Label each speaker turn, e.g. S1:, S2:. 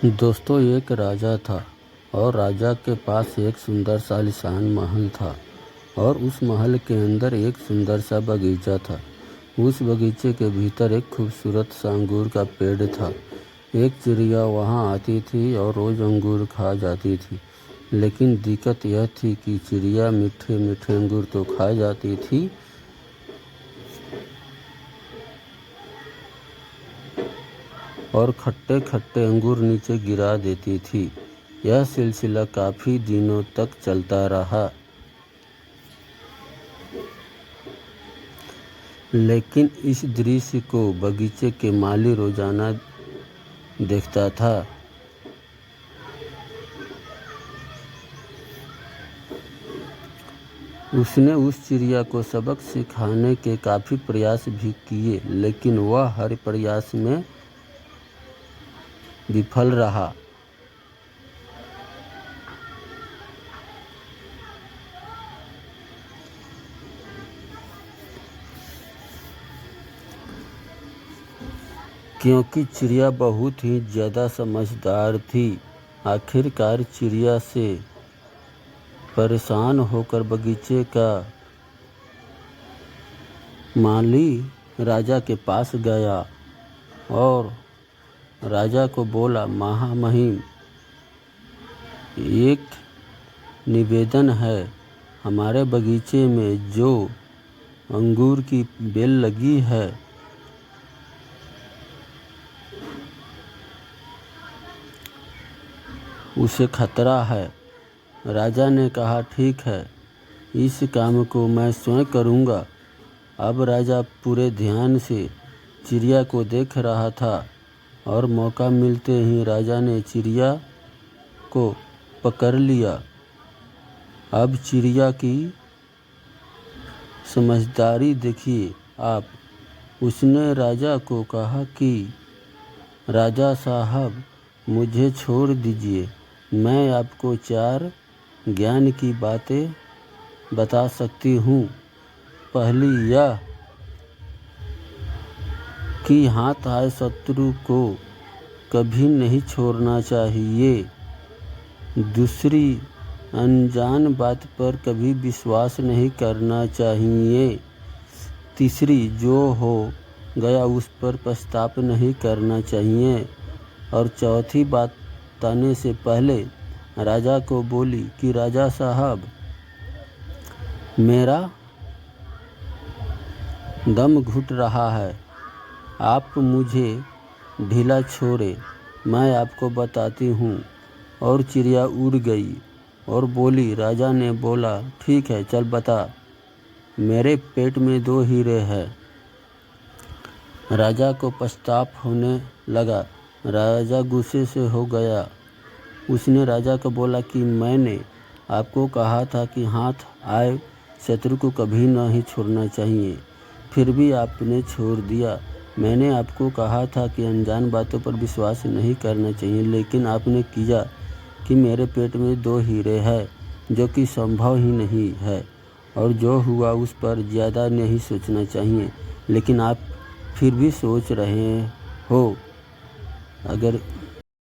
S1: दोस्तों, एक राजा था और राजा के पास एक सुंदर सा आलीशान महल था और उस महल के अंदर एक सुंदर सा बगीचा था। उस बगीचे के भीतर एक खूबसूरत सा अंगूर का पेड़ था। एक चिड़िया वहाँ आती थी और रोज़ अंगूर खा जाती थी, लेकिन दिक्कत यह थी कि चिड़िया मीठे मीठे अंगूर तो खा जाती थी, और खट्टे खट्टे अंगूर नीचे गिरा देती थी। यह सिलसिला काफ़ी दिनों तक चलता रहा, लेकिन इस दृश्य को बगीचे के माली रोजाना देखता था। उसने उस चिड़िया को सबक सिखाने के काफ़ी प्रयास भी किए, लेकिन वह हर प्रयास में विफल रहा। क्योंकि चिड़िया बहुत ही ज़्यादा समझदार थी। आखिरकार चिड़िया से परेशान होकर बगीचे का माली राजा के पास गया और राजा को बोला, महामहिम, एक निवेदन है। हमारे बगीचे में जो अंगूर की बेल लगी है, उसे खतरा है। राजा ने कहा, ठीक है, इस काम को मैं स्वयं करूँगा। अब राजा पूरे ध्यान से चिड़िया को देख रहा था और मौका मिलते ही राजा ने चिड़िया को पकड़ लिया। अब चिड़िया की समझदारी देखिए आप। उसने राजा को कहा कि राजा साहब, मुझे छोड़ दीजिए, मैं आपको 4 ज्ञान की बातें बता सकती हूँ। पहली यह कि हाथ आए शत्रु को कभी नहीं छोड़ना चाहिए। दूसरी, अनजान बात पर कभी विश्वास नहीं करना चाहिए। तीसरी, जो हो गया उस पर पछतावा नहीं करना चाहिए। और चौथी बात बताने से पहले राजा को बोली कि राजा साहब, मेरा दम घुट रहा है, आप मुझे ढीला छोड़े, मैं आपको बताती हूँ। और चिड़िया उड़ गई और बोली। राजा ने बोला, ठीक है, चल बता। मेरे पेट में 2 हीरे हैं। राजा को पछतावा होने लगा। राजा गुस्से से हो गया। उसने राजा को बोला कि मैंने आपको कहा था कि हाथ आए शत्रु को कभी नहीं छोड़ना चाहिए, फिर भी आपने छोड़ दिया। मैंने आपको कहा था कि अनजान बातों पर विश्वास नहीं करना चाहिए, लेकिन आपने किया कि मेरे पेट में 2 हीरे हैं, जो कि संभव ही नहीं है, और जो हुआ उस पर ज़्यादा नहीं सोचना चाहिए, लेकिन आप फिर भी सोच रहे हो। अगर